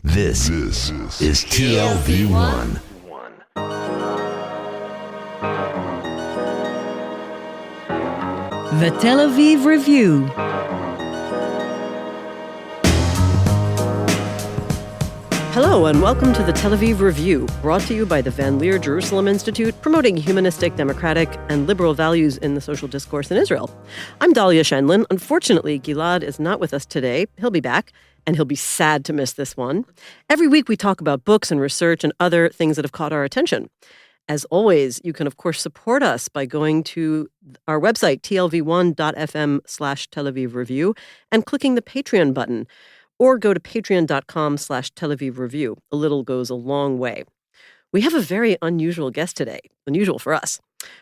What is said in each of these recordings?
This is TLV1. The Tel Aviv Review. Hello and welcome to the Tel Aviv Review, brought to you by the Van Leer Jerusalem Institute, promoting humanistic, democratic, and liberal values in the social discourse in Israel. I'm Dahlia Shenlin. Unfortunately, Gilad is not with us today. He'll be back, and he'll be sad to miss this one. Every week we talk about books and research and other things that have caught our attention. As always, you can, of course, support us by going to our website, tlv1.fm/Tel Aviv Review, and clicking the Patreon button. Or go to patreon.com/Tel Aviv Review. A little goes a long way. We have a very unusual guest today, unusual for us.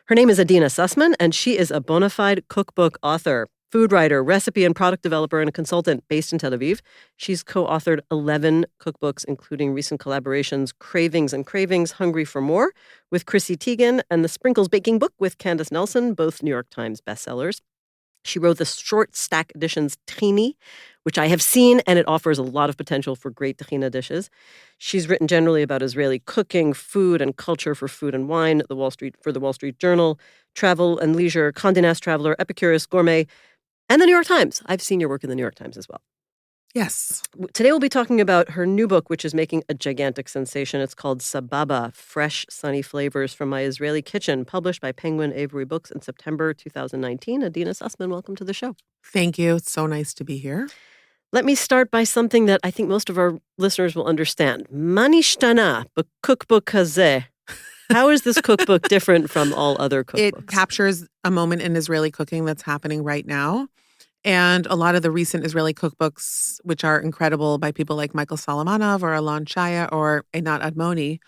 Her name is Adeena Sussman, and she is a bona fide cookbook author, food writer, recipe and product developer, and a consultant based in Tel Aviv. She's co-authored 11 cookbooks, including recent collaborations, Cravings and Cravings, Hungry for More, with Chrissy Teigen, and The Sprinkles Baking Book with Candace Nelson, both New York Times bestsellers. She wrote the short stack editions Tahini, which I have seen, and it offers a lot of potential for great tahina dishes. She's written generally about Israeli cooking, food and culture for Food and Wine, the Wall Street Journal, Travel and Leisure, Condé Nast Traveler, Epicurus, Gourmet, and the New York Times. I've seen your work in the New York Times as well. Yes. Today we'll be talking about her new book, which is making a gigantic sensation. It's called Sababa, Fresh, Sunny Flavors from My Israeli Kitchen, published by Penguin Avery Books in September 2019. Adeena Sussman, welcome to the show. Thank you. It's so nice to be here. Let me start by something that I think most of our listeners will understand. Manishtana, cookbook hazeh. How is this cookbook different from all other cookbooks? It captures a moment in Israeli cooking that's happening right now. And a lot of the recent Israeli cookbooks, which are incredible by people like Michael Solomonov or Alon Chaya or Einat Admoni,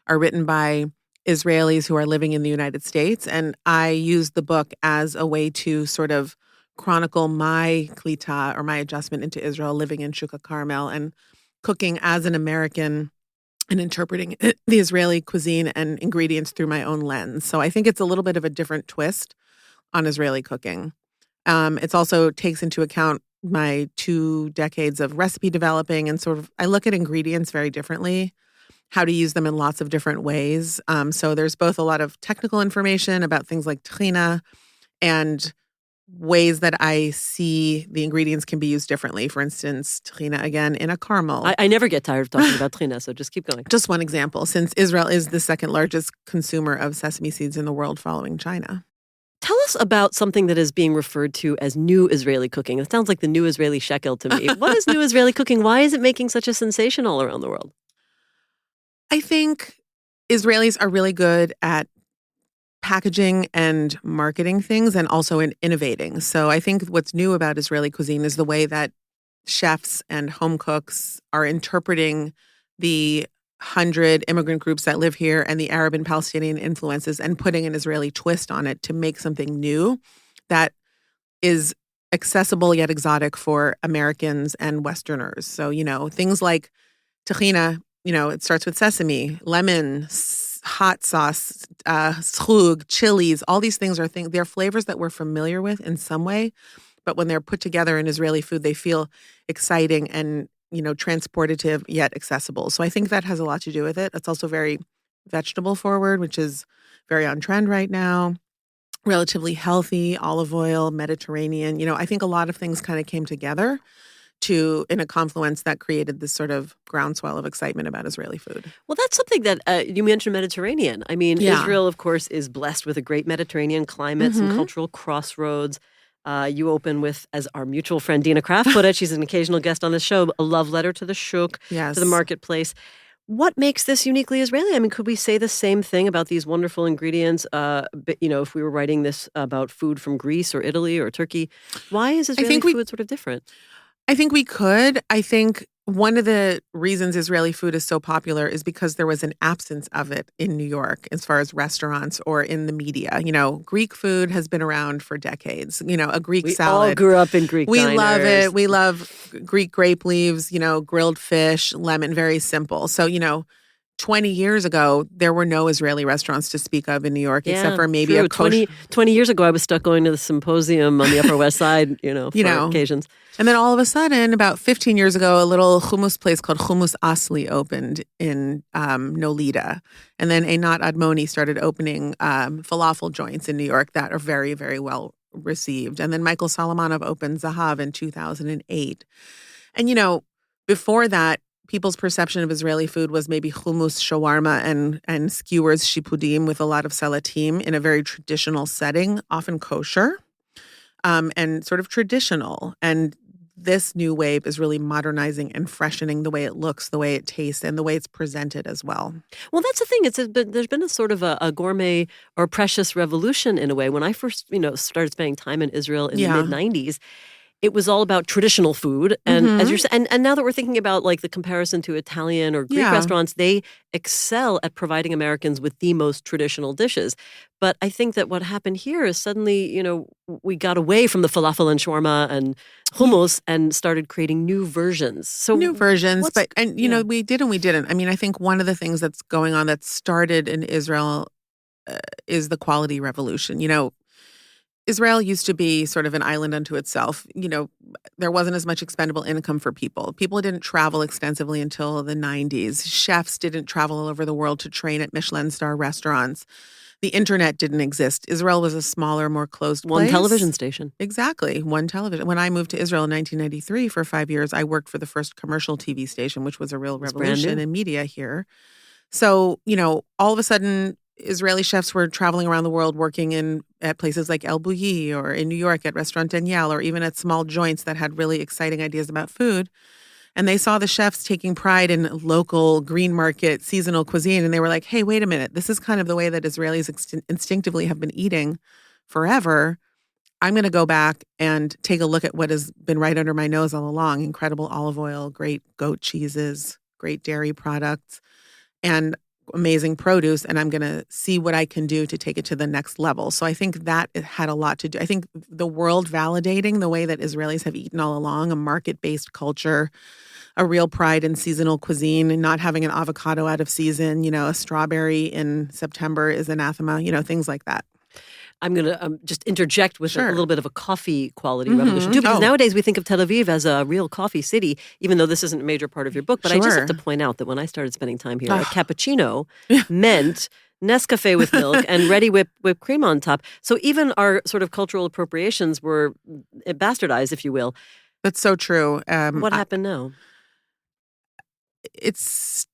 are written by Israelis who are living in the United States. And I used the book as a way to sort of chronicle my klita or my adjustment into Israel, living in Shuka Carmel and cooking as an American and interpreting the Israeli cuisine and ingredients through my own lens. So I think it's a little bit of a different twist on Israeli cooking. It also takes into account my 2 decades of recipe developing and sort of, I look at ingredients very differently, how to use them in lots of different ways. So there's both a lot of technical information about things like tahina and ways that I see the ingredients can be used differently. For instance, tahina, again, in a caramel. I never get tired of talking about tahina, so just keep going. Just one example, since Israel is the second largest consumer of sesame seeds in the world following China. Tell us about something that is being referred to as new Israeli cooking. It sounds like the new Israeli shekel to me. What is new Israeli cooking? Why is it making such a sensation all around the world? I think Israelis are really good at packaging and marketing things and also in innovating. So I think what's new about Israeli cuisine is the way that chefs and home cooks are interpreting the 100 immigrant groups that live here and the Arab and Palestinian influences and putting an Israeli twist on it to make something new that is accessible yet exotic for Americans and Westerners. So, things like tahina, it starts with sesame, lemon, hot sauce, schlug, chilies. All these things they're flavors that we're familiar with in some way, but when they're put together in Israeli food, they feel exciting and transportative yet accessible. So I think that has a lot to do with it. It's also very vegetable forward, which is very on trend right now. Relatively healthy, olive oil, Mediterranean. I think a lot of things kind of came together in a confluence that created this sort of groundswell of excitement about Israeli food. Well, that's something that you mentioned Mediterranean. I mean, yeah. Israel, of course, is blessed with a great Mediterranean climate, some cultural crossroads. You open with, as our mutual friend Dina Kraft put it, she's an occasional guest on the show, a love letter to the shuk, yes, to the marketplace. What makes this uniquely Israeli? I mean, could we say the same thing about these wonderful ingredients? If we were writing this about food from Greece or Italy or Turkey, why is Israeli food sort of different? I think we could. I think one of the reasons Israeli food is so popular is because there was an absence of it in New York as far as restaurants or in the media. Greek food has been around for decades. A Greek salad. We all grew up in Greek diners. We love it. We love Greek grape leaves, grilled fish, lemon, very simple. So, 20 years ago, there were no Israeli restaurants to speak of in New York, except for maybe true. a kosher. 20 years ago, I was stuck going to the symposium on the Upper West Side, for occasions. And then all of a sudden, about 15 years ago, a little hummus place called Hummus Asli opened in Nolita. And then Einat Admoni started opening falafel joints in New York that are very, very well received. And then Michael Solomonov opened Zahav in 2008. And, before that, people's perception of Israeli food was maybe hummus, shawarma, and skewers, shipudim, with a lot of salatim in a very traditional setting, often kosher, and sort of traditional. And this new wave is really modernizing and freshening the way it looks, the way it tastes, and the way it's presented as well. Well, that's the thing. There's been a sort of a gourmet or precious revolution in a way. When I first, started spending time in Israel in the mid-90s, it was all about traditional food. And as you're saying, and now that we're thinking about like the comparison to Italian or Greek restaurants, they excel at providing Americans with the most traditional dishes. But I think that what happened here is suddenly, we got away from the falafel and shawarma and hummus and started creating new versions. So new versions, we did and we didn't. I mean, I think one of the things that's going on that started in Israel is the quality revolution. Israel used to be sort of an island unto itself. There wasn't as much expendable income for people. People didn't travel extensively until the 90s. Chefs didn't travel all over the world to train at Michelin star restaurants. The internet didn't exist. Israel was a smaller, more closed place. One television station. Exactly, one television. When I moved to Israel in 1993 for 5 years, I worked for the first commercial TV station, which was a real revolution in media here. So, all of a sudden, Israeli chefs were traveling around the world working at places like El Bouilly or in New York at Restaurant Daniel or even at small joints that had really exciting ideas about food. And they saw the chefs taking pride in local green market seasonal cuisine. And they were like, hey, wait a minute. This is kind of the way that Israelis instinctively have been eating forever. I'm going to go back and take a look at what has been right under my nose all along. Incredible olive oil, great goat cheeses, great dairy products, and amazing produce, and I'm going to see what I can do to take it to the next level. So I think that it had a lot to do. I think the world validating the way that Israelis have eaten all along, a market-based culture, a real pride in seasonal cuisine, and not having an avocado out of season, a strawberry in September is anathema, things like that. I'm going to just interject with a little bit of a coffee quality revolution, too, because nowadays we think of Tel Aviv as a real coffee city, even though this isn't a major part of your book. But I just have to point out that when I started spending time here, a cappuccino meant Nescafe with milk and ready whipped cream on top. So even our sort of cultural appropriations were bastardized, if you will. That's so true. What happened now? It's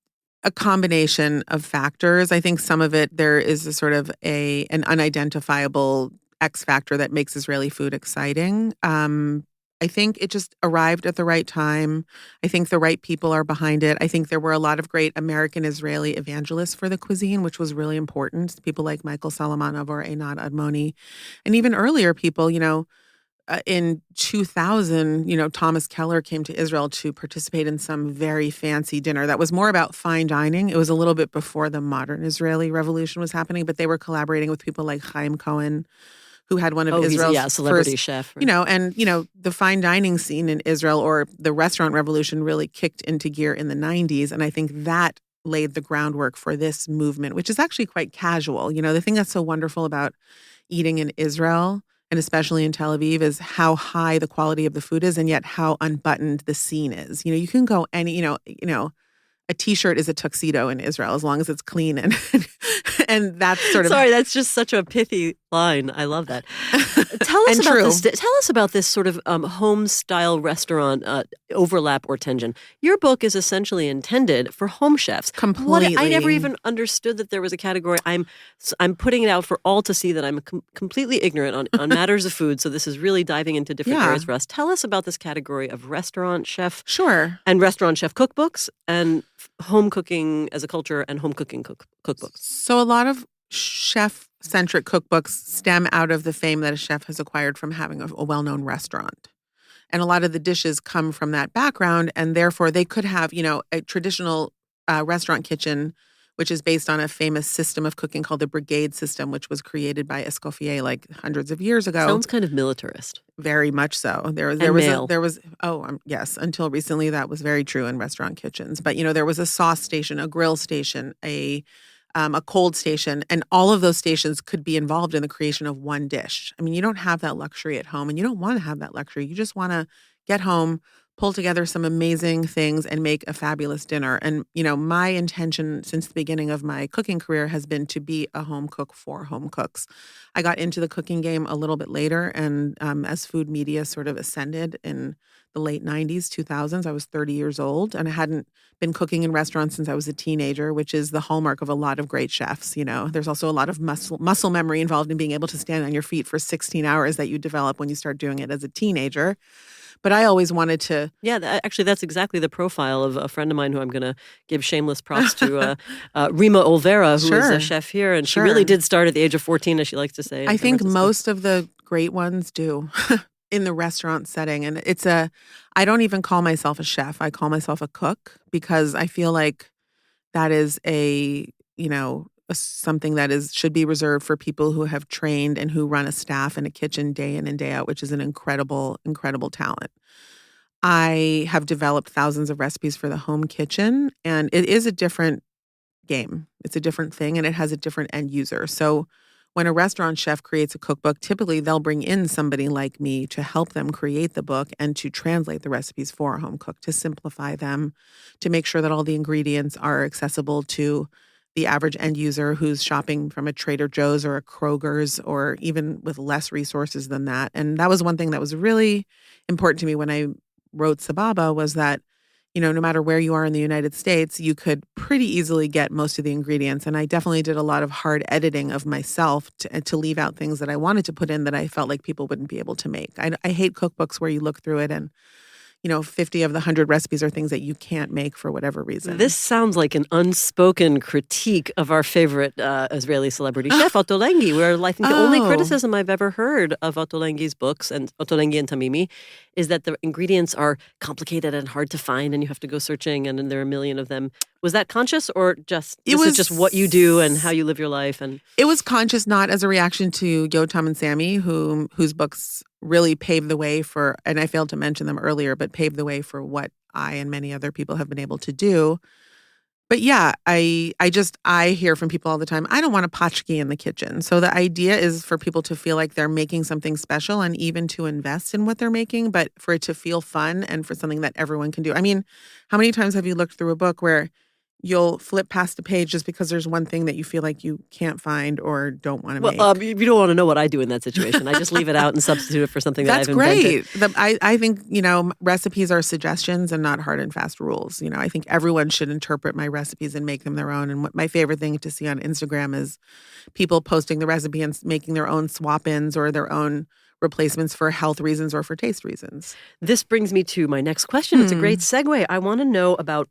a combination of factors. I think some of it, there is a sort of an unidentifiable X factor that makes Israeli food exciting. I think it just arrived at the right time. I think the right people are behind it. I think there were a lot of great American-Israeli evangelists for the cuisine, which was really important. People like Michael Solomonov or Einat Admoni. And even earlier people, in 2000, Thomas Keller came to Israel to participate in some very fancy dinner that was more about fine dining. It was a little bit before the modern Israeli revolution was happening, but they were collaborating with people like Chaim Cohen, who had one of Israel's celebrity first, chef. Right? The fine dining scene in Israel or the restaurant revolution really kicked into gear in the 90s. And I think that laid the groundwork for this movement, which is actually quite casual. The thing that's so wonderful about eating in Israel, and especially in Tel Aviv, is how high the quality of the food is and yet how unbuttoned the scene is. You can go a T-shirt is a tuxedo in Israel as long as it's clean and that's sort of. Sorry, that's just such a pithy line. I love that. Tell us about this sort of home style restaurant overlap or tension. Your book is essentially intended for home chefs. Completely. I never even understood that there was a category. I'm putting it out for all to see that I'm completely ignorant on matters of food. So this is really diving into different areas for us. Tell us about this category of restaurant chef. Sure. And restaurant chef cookbooks and home cooking as a culture and home cooking cookbooks. So a lot of chef-centric cookbooks stem out of the fame that a chef has acquired from having a well-known restaurant. And a lot of the dishes come from that background, and therefore they could have, a traditional restaurant kitchen which is based on a famous system of cooking called the brigade system, which was created by Escoffier like hundreds of years ago. Sounds kind of militarist. Very much so. Yes, until recently that was very true in restaurant kitchens. But there was a sauce station, a grill station, a cold station, and all of those stations could be involved in the creation of one dish. I mean, you don't have that luxury at home, and you don't want to have that luxury. You just want to get home, pull together some amazing things, and make a fabulous dinner. And, my intention since the beginning of my cooking career has been to be a home cook for home cooks. I got into the cooking game a little bit later, and as food media sort of ascended in the late 90s, 2000s, I was 30 years old, and I hadn't been cooking in restaurants since I was a teenager, which is the hallmark of a lot of great chefs. There's also a lot of muscle memory involved in being able to stand on your feet for 16 hours that you develop when you start doing it as a teenager. But I always wanted to. Yeah, actually, that's exactly the profile of a friend of mine who I'm going to give shameless props to, Rima Olvera, who is a chef here. And she really did start at the age of 14, as she likes to say. I think most of the great ones do in the restaurant setting. And I don't even call myself a chef. I call myself a cook because I feel like that is something that should be reserved for people who have trained and who run a staff in a kitchen day in and day out, which is an incredible, incredible talent. I have developed thousands of recipes for the home kitchen, and it is a different game. It's a different thing, and it has a different end user. So when a restaurant chef creates a cookbook, typically they'll bring in somebody like me to help them create the book and to translate the recipes for a home cook, to simplify them, to make sure that all the ingredients are accessible to the average end user who's shopping from a Trader Joe's or a Kroger's or even with less resources than that. And that was one thing that was really important to me when I wrote Sababa, was that, no matter where you are in the United States, you could pretty easily get most of the ingredients. And I definitely did a lot of hard editing of myself to leave out things that I wanted to put in that I felt like people wouldn't be able to make. I hate cookbooks where you look through it and 50 of the 100 recipes are things that you can't make for whatever reason. This sounds like an unspoken critique of our favorite Israeli celebrity chef, Ottolenghi, where I think the only criticism I've ever heard of Ottolenghi's books, and Ottolenghi and Tamimi, is that the ingredients are complicated and hard to find, and you have to go searching, and then there are a million of them. Was that conscious, or is just what you do and how you live your life? And it was conscious, not as a reaction to Yotam and Sammy, whose books really paved the way for, and I failed to mention them earlier, but paved the way for what I and many other people have been able to do. But yeah, I hear from people all the time, I don't want a potchki in the kitchen. So the idea is for people to feel like they're making something special and even to invest in what they're making, but for it to feel fun and for something that everyone can do. I mean, how many times have you looked through a book where you'll flip past a page just because there's one thing that you feel like you can't find or don't want to make? You don't want to know what I do in that situation. I just leave it out and substitute it for something that I've invented. That's great. I think, recipes are suggestions and not hard and fast rules. I think everyone should interpret my recipes and make them their own. And my favorite thing to see on Instagram is people posting the recipe and making their own swap-ins or their own replacements for health reasons or for taste reasons. This brings me to my next question. It's a great segue. I want to know about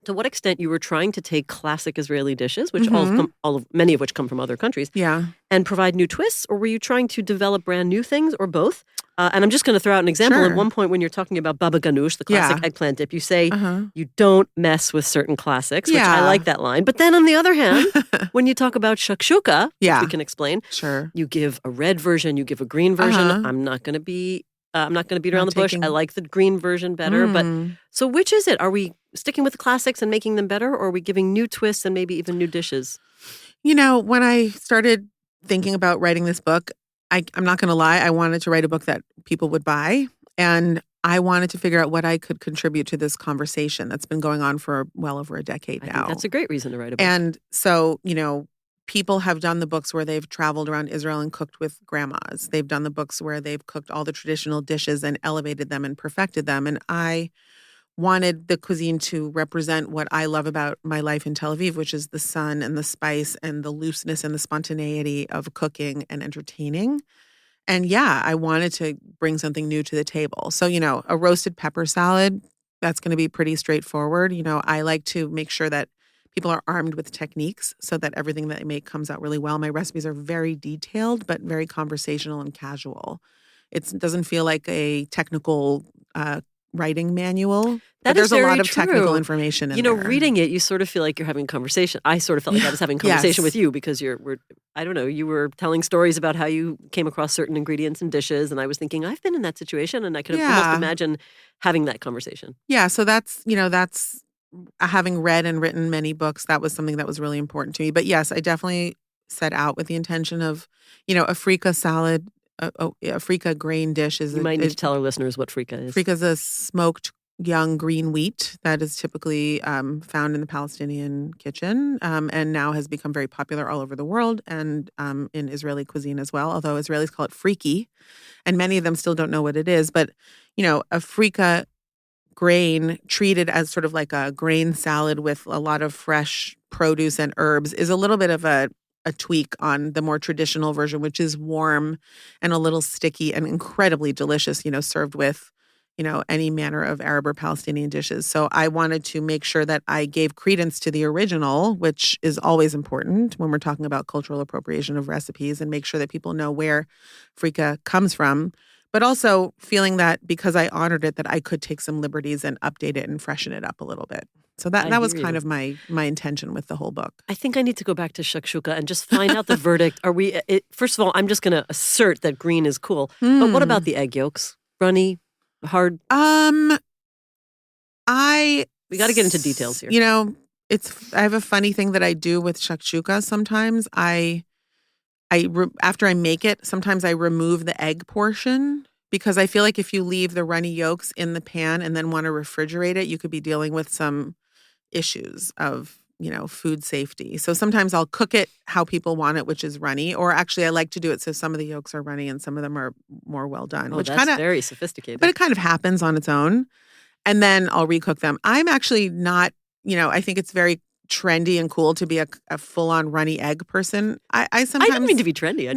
to what extent you were trying to take classic Israeli dishes, which many of which come from other countries, and provide new twists, or were you trying to develop brand new things, or both? And I'm just going to throw out an example. At one point, when you're talking about baba ganoush, the classic eggplant dip, you say you don't mess with certain classics, which I like that line. But then on the other hand, when you talk about shakshuka, which we can explain, you give a red version, you give a green version. I'm not going to beat around the bush. I like the green version better. But so which is it? Are we sticking with the classics and making them better, or are we giving new twists and maybe even new dishes? When I started thinking about writing this book, I'm not going to lie, I wanted to write a book that people would buy. And I wanted to figure out what I could contribute to this conversation that's been going on for well over a decade now. I think that's a great reason to write a book. And so, people have done the books where they've traveled around Israel and cooked with grandmas. They've done the books where they've cooked all the traditional dishes and elevated them and perfected them. And I wanted the cuisine to represent what I love about my life in Tel Aviv, which is the sun and the spice and the looseness and the spontaneity of cooking and entertaining. And I wanted to bring something new to the table. So, a roasted pepper salad, that's going to be pretty straightforward. I like to make sure that people are armed with techniques so that everything that they make comes out really well. My recipes are very detailed, but very conversational and casual. It doesn't feel like a technical writing manual. That But there's is a lot very of technical true. information in You know, there. reading it, you sort of feel like you're having a conversation. I sort of felt like I was having a conversation Yes. with you because I don't know, you were telling stories about how you came across certain ingredients and dishes, and I was thinking, I've been in that situation, and I could almost Yeah. imagine having that conversation. Yeah, so that's having read and written many books, that was something that was really important to me. But yes, I definitely set out with the intention of, a frika salad, a frika grain dish You might need to tell our listeners what frika is. Frika is a smoked young green wheat that is typically found in the Palestinian kitchen, and now has become very popular all over the world and in Israeli cuisine as well, although Israelis call it friki, and many of them still don't know what it is. But, a frika grain treated as sort of like a grain salad with a lot of fresh produce and herbs is a little bit of a tweak on the more traditional version, which is warm and a little sticky and incredibly delicious, served with, any manner of Arab or Palestinian dishes. So I wanted to make sure that I gave credence to the original, which is always important when we're talking about cultural appropriation of recipes, and make sure that people know where frika comes from. But also feeling that because I honored it, that I could take some liberties and update it and freshen it up a little bit. So that was kind of my intention with the whole book. I think I need to go back to shakshuka and just find out the verdict. First of all, I'm just going to assert that green is cool. But what about the egg yolks? Runny, hard? We got to get into details here. I have a funny thing that I do with shakshuka sometimes. After I make it, sometimes I remove the egg portion because I feel like if you leave the runny yolks in the pan and then want to refrigerate it, you could be dealing with some issues of, food safety. So sometimes I'll cook it how people want it, which is runny, or actually I like to do it so some of the yolks are runny and some of them are more well done. Oh, which that's very sophisticated. But it kind of happens on its own. And then I'll recook them. I'm actually not, I think it's very trendy and cool to be a full-on runny egg person. I sometimes I didn't mean to be trendy.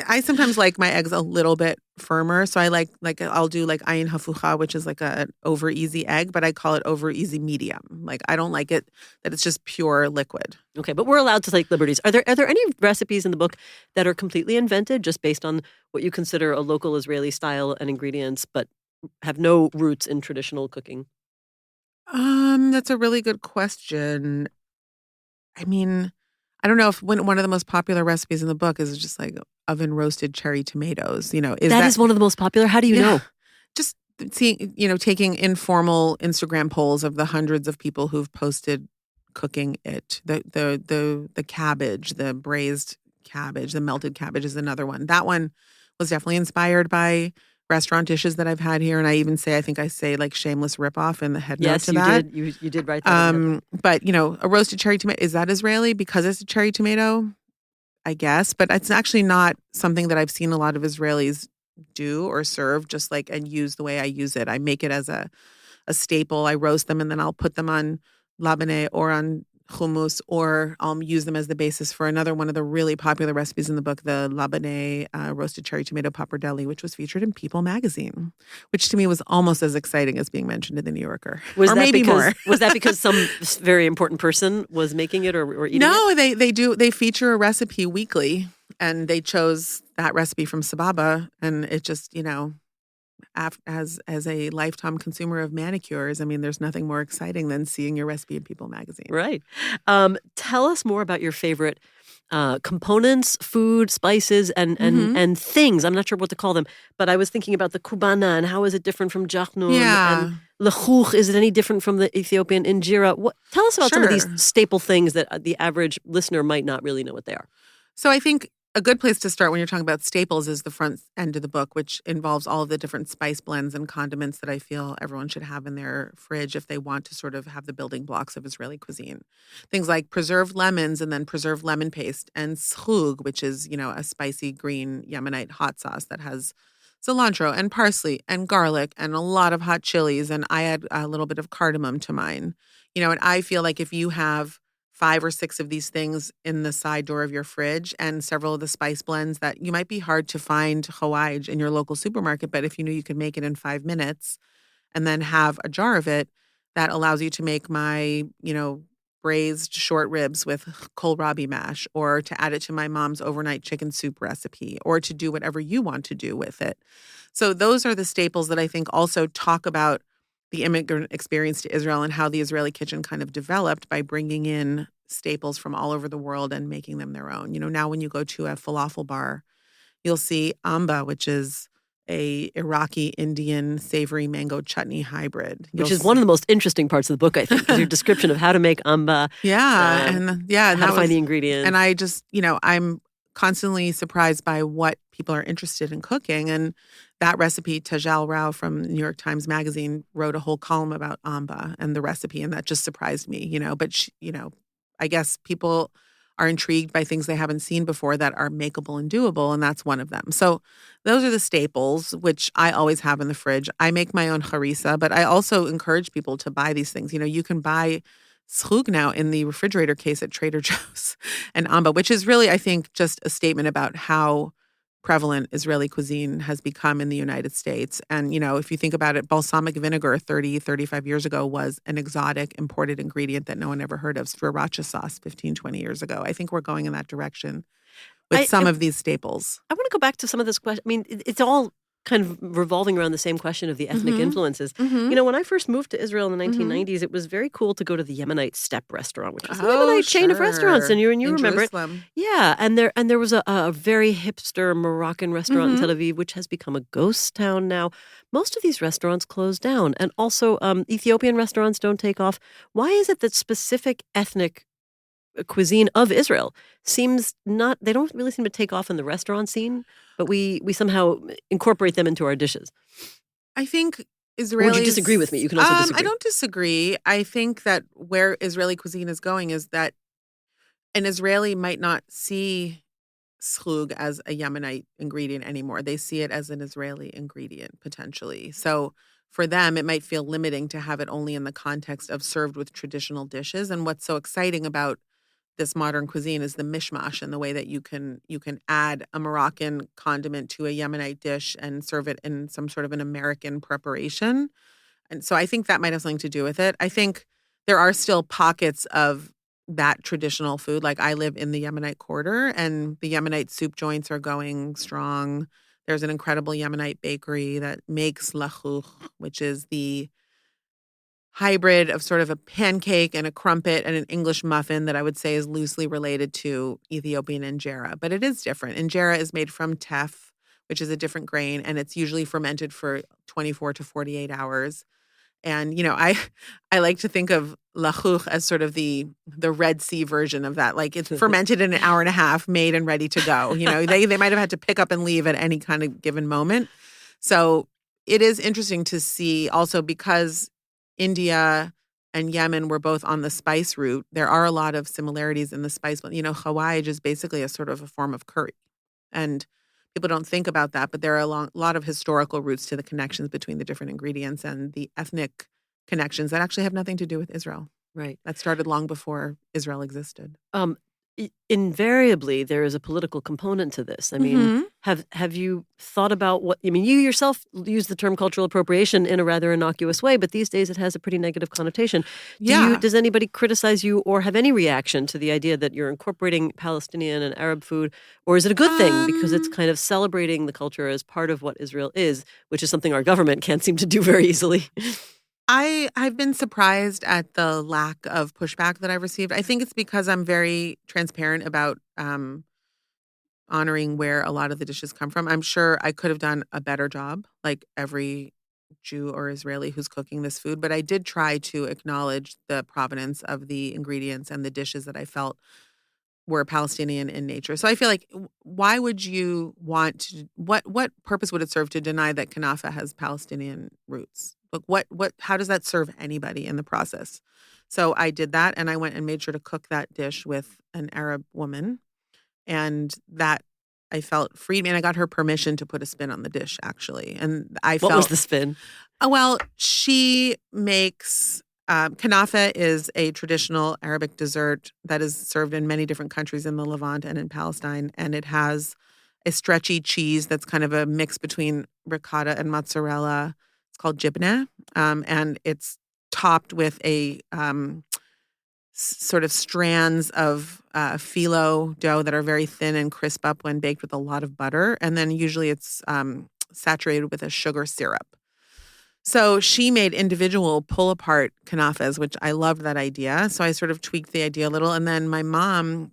I sometimes like my eggs a little bit firmer. So I like I'll do like ayin hafucha, which is like a over easy egg, but I call it over easy medium. Like I don't like it that it's just pure liquid. Okay, but we're allowed to take liberties. Are there any recipes in the book that are completely invented just based on what you consider a local Israeli style and ingredients, but have no roots in traditional cooking? That's a really good question. I mean, I don't know if one of the most popular recipes in the book is just like oven roasted cherry tomatoes. That is one of the most popular. How do you know? Just seeing, taking informal Instagram polls of the hundreds of people who've posted cooking it. The cabbage, the braised cabbage, the melted cabbage is another one. That one was definitely inspired by restaurant dishes that I've had here, and I think I say like shameless ripoff in the head note to that. Yes, you did write that. But a roasted cherry tomato, is that Israeli because it's a cherry tomato? I guess, but it's actually not something that I've seen a lot of Israelis do or serve, just like and use the way I use it. I make it as a staple. I roast them and then I'll put them on labneh or on hummus, or I'll use them as the basis for another one of the really popular recipes in the book, the labneh roasted cherry tomato pappardelle, which was featured in People magazine, which to me was almost as exciting as being mentioned in the New Yorker. Was or that maybe because, more. Was that because some very important person was making it or eating it? No, they feature a recipe weekly, and they chose that recipe from Sababa, and it just, as a lifetime consumer of manicures, I mean, there's nothing more exciting than seeing your recipe in People magazine. Right. Tell us more about your favorite components, food, spices, and things. I'm not sure what to call them, but I was thinking about the kubana and how is it different from jachnun? Yeah. And lechuch, is it any different from the Ethiopian injera? Tell us about some of these staple things that the average listener might not really know what they are. So I think a good place to start when you're talking about staples is the front end of the book, which involves all of the different spice blends and condiments that I feel everyone should have in their fridge if they want to sort of have the building blocks of Israeli cuisine. Things like preserved lemons and then preserved lemon paste, and schug, which is, a spicy green Yemenite hot sauce that has cilantro and parsley and garlic and a lot of hot chilies. And I add a little bit of cardamom to mine. And I feel like if you have 5 or 6 of these things in the side door of your fridge and several of the spice blends that you might be hard to find hawaj in your local supermarket, but if you knew you could make it in 5 minutes and then have a jar of it, that allows you to make my, braised short ribs with kohlrabi mash, or to add it to my mom's overnight chicken soup recipe, or to do whatever you want to do with it. So those are the staples that I think also talk about the immigrant experience to Israel and how the Israeli kitchen kind of developed by bringing in staples from all over the world and making them their own. Now when you go to a falafel bar, you'll see amba, which is a Iraqi Indian savory mango chutney hybrid. Which is one of the most interesting parts of the book, I think, is your description of how to make amba. And how to find the ingredients. And I just, I'm constantly surprised by what people are interested in cooking. And that recipe, Tajal Rao from New York Times Magazine wrote a whole column about amba and the recipe, and that just surprised me, But, I guess people are intrigued by things they haven't seen before that are makeable and doable, and that's one of them. So those are the staples, which I always have in the fridge. I make my own harissa, but I also encourage people to buy these things. You can buy zhug now in the refrigerator case at Trader Joe's and amba, which is really, I think, just a statement about how prevalent Israeli cuisine has become in the United States. And, if you think about it, balsamic vinegar 30, 35 years ago was an exotic imported ingredient that no one ever heard of. Sriracha sauce 15, 20 years ago. I think we're going in that direction with some of these staples. I want to go back to some of this question. I mean, it's all kind of revolving around the same question of the ethnic influences. When I first moved to Israel in the 1990s, it was very cool to go to the Yemenite Steppe restaurant, which was a Yemenite chain of restaurants, and you remember Jerusalem. it. Yeah, and there was a very hipster Moroccan restaurant in Tel Aviv, which has become a ghost town now. Most of these restaurants closed down, and also Ethiopian restaurants don't take off. Why is it that specific ethnic cuisine of Israel they don't really seem to take off in the restaurant scene, but we somehow incorporate them into our dishes? I think Israelis... Would you disagree with me? You can also disagree. I don't disagree. I think that where Israeli cuisine is going is that an Israeli might not see zhug as a Yemenite ingredient anymore. They see it as an Israeli ingredient, potentially. So for them, it might feel limiting to have it only in the context of served with traditional dishes. And what's so exciting about this modern cuisine is the mishmash and the way that you can add a Moroccan condiment to a Yemenite dish and serve it in some sort of an American preparation. And so I think that might have something to do with it. I think there are still pockets of that traditional food. Like I live in the Yemenite quarter, and the Yemenite soup joints are going strong. There's an incredible Yemenite bakery that makes lachouch, which is the hybrid of sort of a pancake and a crumpet and an English muffin that I would say is loosely related to Ethiopian injera. But it is different. Injera is made from teff, which is a different grain, and it's usually fermented for 24 to 48 hours. And, I like to think of lachouch as sort of the Red Sea version of that. Like it's fermented in an hour and a half, made and ready to go. They might have had to pick up and leave at any kind of given moment. So it is interesting to see also because India and Yemen were both on the spice route. There are a lot of similarities in the spice. Hawaj is basically a sort of a form of curry. And people don't think about that, but there are a lot of historical roots to the connections between the different ingredients and the ethnic connections that actually have nothing to do with Israel. Right. That started long before Israel existed. Invariably, there is a political component to this. I mean, have you thought about you yourself use the term cultural appropriation in a rather innocuous way, but these days it has a pretty negative connotation. Does anybody criticize you or have any reaction to the idea that you're incorporating Palestinian and Arab food, or is it a good thing because it's kind of celebrating the culture as part of what Israel is, which is something our government can't seem to do very easily? I've been surprised at the lack of pushback that I've received. I think it's because I'm very transparent about honoring where a lot of the dishes come from. I'm sure I could have done a better job, like every Jew or Israeli who's cooking this food, but I did try to acknowledge the provenance of the ingredients and the dishes that I felt were Palestinian in nature. So I feel like why would you want to, what purpose would it serve to deny that kanafa has Palestinian roots? Like how does that serve anybody in the process? So I did that, and I went and made sure to cook that dish with an Arab woman, and that I felt freed me, and I got her permission to put a spin on the dish, actually. And What was the spin? Well, she makes kanafa is a traditional Arabic dessert that is served in many different countries in the Levant and in Palestine, and it has a stretchy cheese that's kind of a mix between ricotta and mozzarella. It's called jibneh, and it's topped with a sort of strands of phyllo dough that are very thin and crisp up when baked with a lot of butter, and then usually it's saturated with a sugar syrup. So she made individual pull-apart kanafas, which I loved that idea. So I sort of tweaked the idea a little. And then my mom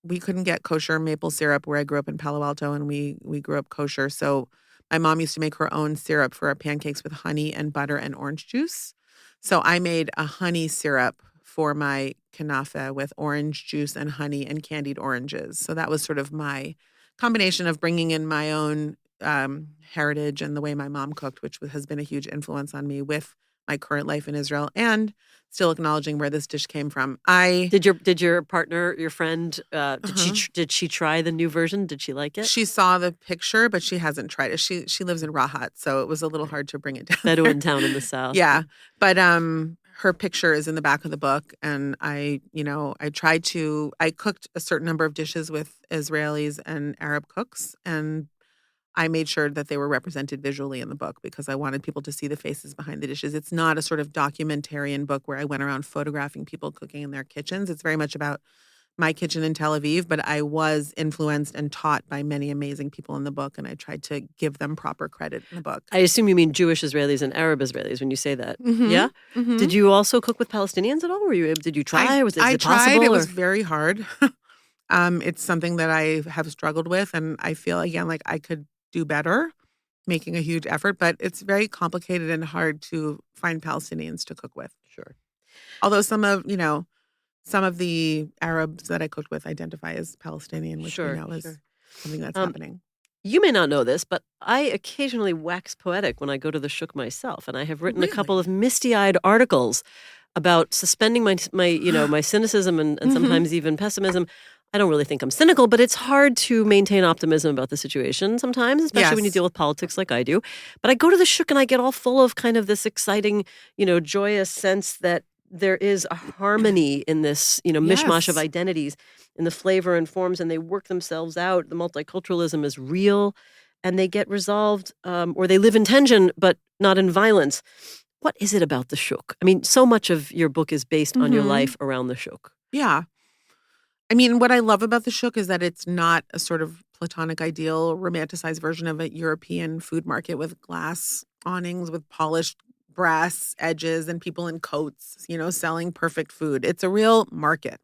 we couldn't get kosher maple syrup where I grew up in Palo Alto, and we grew up kosher. So my mom used to make her own syrup for our pancakes with honey and butter and orange juice. So I made a honey syrup for my kanafa with orange juice and honey and candied oranges. So that was sort of my combination of bringing in my own heritage and the way my mom cooked, which has been a huge influence on me with my current life in Israel, and still acknowledging where this dish came from. Did your partner, your friend, did she try the new version? Did she like it? She saw the picture, but she hasn't tried it. She lives in Rahat, so it was a little hard to bring it down. Bedouin town in the south. Yeah, but her picture is in the back of the book, and I cooked a certain number of dishes with Israelis and Arab cooks, and I made sure that they were represented visually in the book because I wanted people to see the faces behind the dishes. It's not a sort of documentarian book where I went around photographing people cooking in their kitchens. It's very much about my kitchen in Tel Aviv, but I was influenced and taught by many amazing people in the book, and I tried to give them proper credit in the book. I assume you mean Jewish Israelis and Arab Israelis when you say that. Mm-hmm. Yeah? Mm-hmm. Did you also cook with Palestinians at all? Did you try? Is it tried. possible? It was very hard. It's something that I have struggled with, and I feel, again, like I could do better, making a huge effort, but it's very complicated and hard to find Palestinians to cook with. Sure. Although some of the Arabs that I cooked with identify as Palestinian, which we know is something that's happening. You may not know this, but I occasionally wax poetic when I go to the shuk myself, and I have written a couple of misty-eyed articles about suspending my cynicism and sometimes even pessimism. I don't really think I'm cynical, but it's hard to maintain optimism about the situation sometimes, especially when you deal with politics like I do. But I go to the shuk and I get all full of kind of this exciting, joyous sense that there is a harmony in this, mishmash of identities in the flavor and forms, and they work themselves out. The multiculturalism is real, and they get resolved, or they live in tension, but not in violence. What is it about the shuk? I mean, so much of your book is based on your life around the shuk. Yeah. I mean, what I love about the shuk is that it's not a sort of platonic ideal, romanticized version of a European food market with glass awnings with polished brass edges and people in coats, selling perfect food. It's a real market.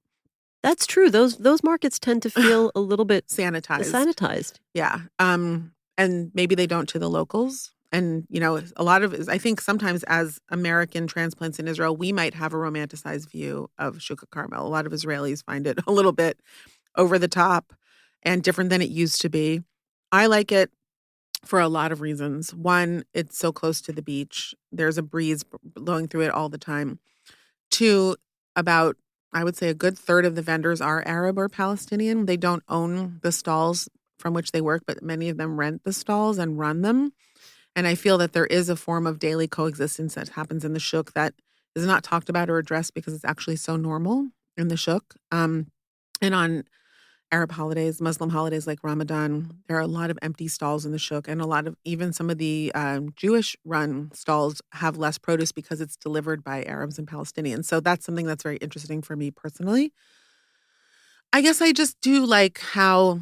That's true. Those markets tend to feel a little bit sanitized. Yeah. And maybe they don't to the locals. And, a lot of, I think sometimes as American transplants in Israel, we might have a romanticized view of Shuk Carmel. A lot of Israelis find it a little bit over the top and different than it used to be. I like it for a lot of reasons. One, it's so close to the beach. There's a breeze blowing through it all the time. Two, I would say a good third of the vendors are Arab or Palestinian. They don't own the stalls from which they work, but many of them rent the stalls and run them. And I feel that there is a form of daily coexistence that happens in the shuk that is not talked about or addressed because it's actually so normal in the shuk. And on Arab holidays, Muslim holidays like Ramadan, there are a lot of empty stalls in the shuk, and even some of the Jewish-run stalls have less produce because it's delivered by Arabs and Palestinians. So that's something that's very interesting for me personally. I guess I just do like how,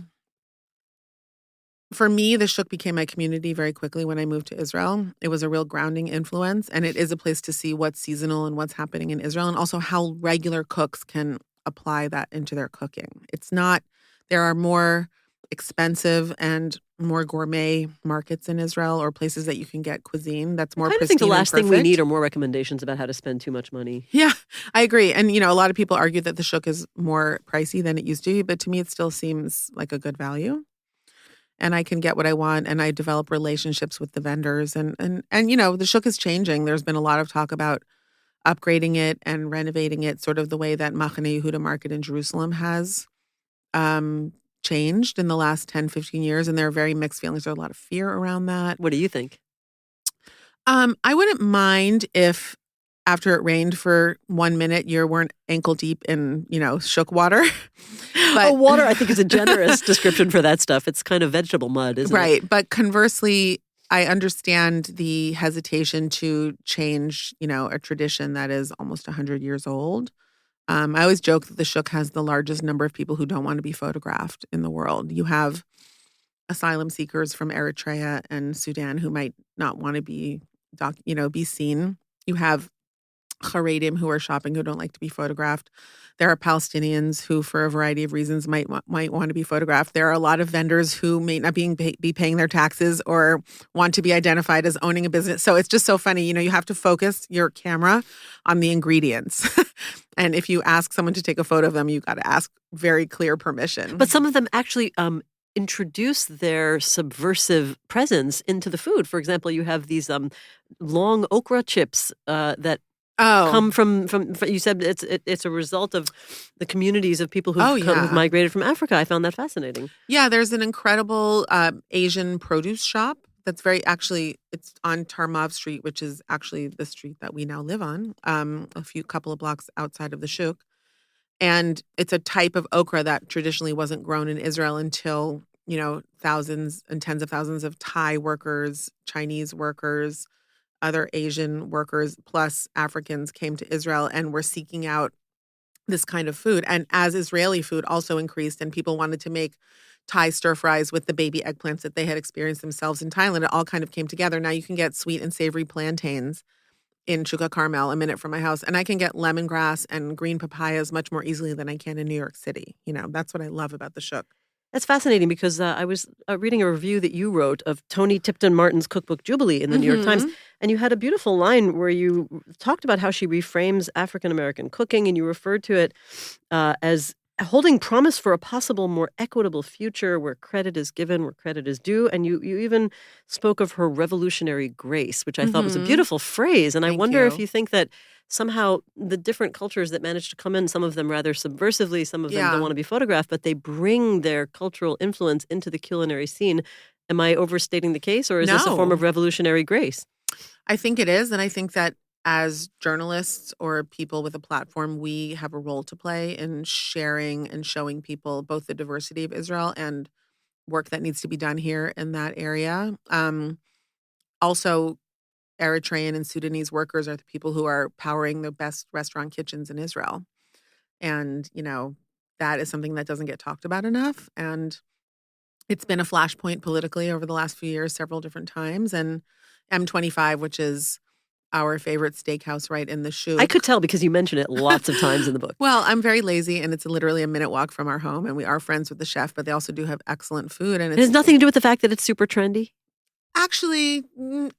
for me, the shuk became my community very quickly when I moved to Israel. It was a real grounding influence, and it is a place to see what's seasonal and what's happening in Israel, and also how regular cooks can apply that into their cooking. There are more expensive and more gourmet markets in Israel, or places that you can get cuisine that's more pristine. I think the last and thing we need are more recommendations about how to spend too much money. Yeah, I agree. And, a lot of people argue that the shuk is more pricey than it used to be, but to me it still seems like a good value. And I can get what I want, and I develop relationships with the vendors. And the shuk is changing. There's been a lot of talk about upgrading it and renovating it, sort of the way that Machane Yehuda Market in Jerusalem has changed in the last 10, 15 years. And there are very mixed feelings. There's a lot of fear around that. What do you think? I wouldn't mind if after it rained for 1 minute, you weren't ankle deep in, shuk water. But water, I think, is a generous description for that stuff. It's kind of vegetable mud, isn't it? Right. But conversely, I understand the hesitation to change, a tradition that is almost 100 years old. I always joke that the shuk has the largest number of people who don't want to be photographed in the world. You have asylum seekers from Eritrea and Sudan who might not want to be be seen. You have Haredim who are shopping, who don't like to be photographed. There are Palestinians who, for a variety of reasons, might want to be photographed. There are a lot of vendors who may not be paying their taxes or want to be identified as owning a business. So it's just so funny. You have to focus your camera on the ingredients. And if you ask someone to take a photo of them, you got to ask very clear permission. But some of them actually introduce their subversive presence into the food. For example, you have these long okra chips that come from you said it's a result of the communities of people who've migrated from Africa. I found that fascinating. Yeah, there's an incredible Asian produce shop that's it's on Tarmav Street, which is actually the street that we now live on, couple of blocks outside of the Shuk. And it's a type of okra that traditionally wasn't grown in Israel until, thousands and tens of thousands of Thai workers, Chinese workers, other Asian workers, plus Africans came to Israel and were seeking out this kind of food. And as Israeli food also increased and people wanted to make Thai stir fries with the baby eggplants that they had experienced themselves in Thailand, it all kind of came together. Now you can get sweet and savory plantains in Chuka Carmel, a minute from my house, and I can get lemongrass and green papayas much more easily than I can in New York City. That's what I love about the Shuk. That's fascinating because I was reading a review that you wrote of Toni Tipton Martin's cookbook Jubilee in the New York Times, and you had a beautiful line where you talked about how she reframes African-American cooking, and you referred to it as holding promise for a possible more equitable future where credit is given, where credit is due. And you even spoke of her revolutionary grace, which I thought was a beautiful phrase. And I wonder if you think that somehow the different cultures that manage to come in, some of them rather subversively, some of them don't want to be photographed, but they bring their cultural influence into the culinary scene. Am I overstating the case, or is this a form of revolutionary grace? I think it is. And I think that as journalists or people with a platform, we have a role to play in sharing and showing people both the diversity of Israel and work that needs to be done here in that area. Also, Eritrean and Sudanese workers are the people who are powering the best restaurant kitchens in Israel. And, that is something that doesn't get talked about enough. And it's been a flashpoint politically over the last few years, several different times. And M25, which is our favorite steakhouse right in the Shuk. I could tell because you mention it lots of times in the book. Well, I'm very lazy, and it's literally a minute walk from our home, and we are friends with the chef, but they also do have excellent food. And it has nothing to do with the fact that it's super trendy? Actually,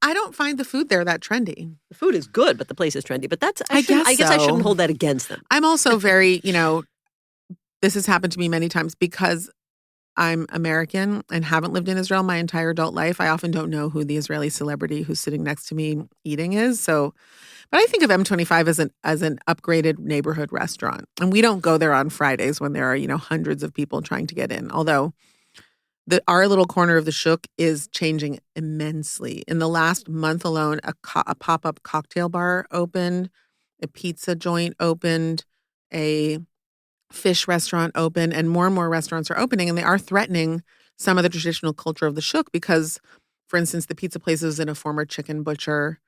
I don't find the food there that trendy. The food is good, but the place is trendy. But I guess I shouldn't hold that against them. I'm also very, this has happened to me many times because I'm American and haven't lived in Israel my entire adult life. I often don't know who the Israeli celebrity who's sitting next to me eating is. So, but I think of M25 as an upgraded neighborhood restaurant. And we don't go there on Fridays when there are, hundreds of people trying to get in. Although our little corner of the Shuk is changing immensely. In the last month alone, a pop-up cocktail bar opened, a pizza joint opened, a fish restaurant open, and more restaurants are opening, and they are threatening some of the traditional culture of the Shuk because, for instance, the pizza place is in a former chicken butcher,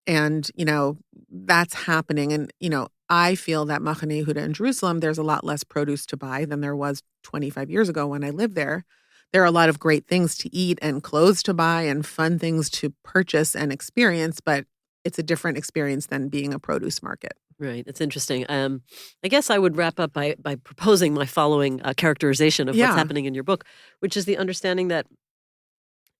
and, that's happening. And, I feel that Machane Yehuda in Jerusalem, there's a lot less produce to buy than there was 25 years ago when I lived there. There are a lot of great things to eat and clothes to buy and fun things to purchase and experience, but it's a different experience than being a produce market. Right. It's interesting. I guess I would wrap up by proposing my following characterization of what's happening in your book, which is the understanding that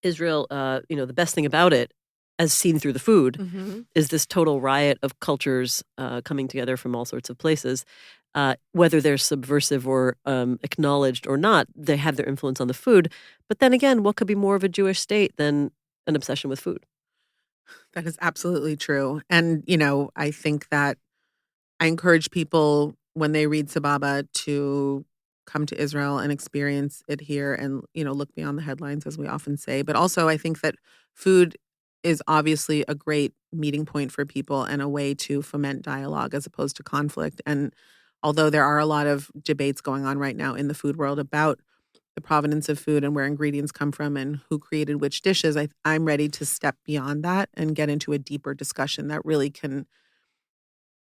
Israel, the best thing about it, as seen through the food, is this total riot of cultures coming together from all sorts of places. Whether they're subversive or acknowledged or not, they have their influence on the food. But then again, what could be more of a Jewish state than an obsession with food? That is absolutely true. And, I think that I encourage people when they read Sababa to come to Israel and experience it here and, look beyond the headlines, as we often say. But also I think that food is obviously a great meeting point for people and a way to foment dialogue as opposed to conflict. And although there are a lot of debates going on right now in the food world about the provenance of food and where ingredients come from and who created which dishes, I'm ready to step beyond that and get into a deeper discussion that really can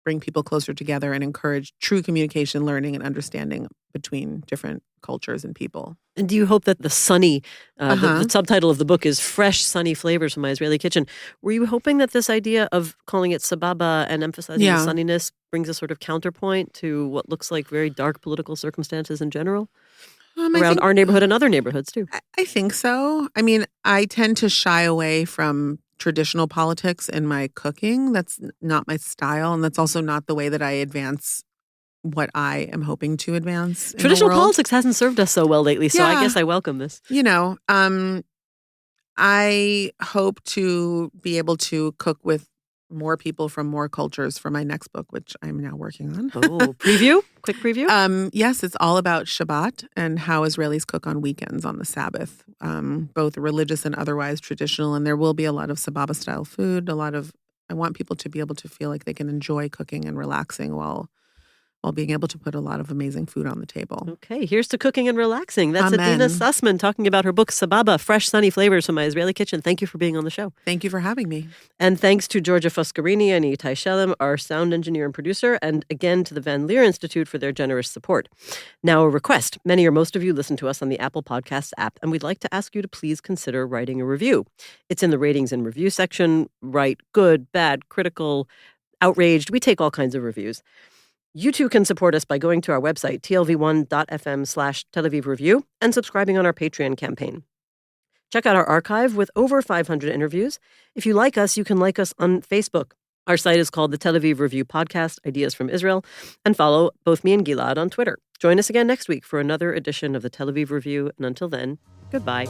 bring people closer together and encourage true communication, learning, and understanding between different cultures and people. And do you hope that the sunny, the subtitle of the book is Fresh, Sunny Flavors from My Israeli Kitchen. Were you hoping that this idea of calling it Sababa and emphasizing the sunniness brings a sort of counterpoint to what looks like very dark political circumstances in general? Around our neighborhood and other neighborhoods, too. I think so. I mean, I tend to shy away from traditional politics in my cooking. That's not my style, and that's also not the way that I advance what I am hoping to advance. Traditional politics hasn't served us so well lately, so I guess I welcome this. I hope to be able to cook with more people from more cultures for my next book, which I'm now working on. Preview? Quick preview? Yes, it's all about Shabbat and how Israelis cook on weekends on the Sabbath, both religious and otherwise traditional. And there will be a lot of Sababa-style food, I want people to be able to feel like they can enjoy cooking and relaxing while being able to put a lot of amazing food on the table. Okay, here's to cooking and relaxing. That's Amen. Adeena Sussman talking about her book, Sababa, Fresh, Sunny Flavors from My Israeli Kitchen. Thank you for being on the show. Thank you for having me. And thanks to Georgia Foscarini and Itai Shelem, our sound engineer and producer, and again to the Van Leer Institute for their generous support. Now a request. Many or most of you listen to us on the Apple Podcasts app, and we'd like to ask you to please consider writing a review. It's in the ratings and review section. Write good, bad, critical, outraged. We take all kinds of reviews. You too can support us by going to our website, tlv1.fm/Tel Aviv Review, and subscribing on our Patreon campaign. Check out our archive with over 500 interviews. If you like us, you can like us on Facebook. Our site is called the Tel Aviv Review Podcast, Ideas from Israel, and follow both me and Gilad on Twitter. Join us again next week for another edition of the Tel Aviv Review, and until then, goodbye.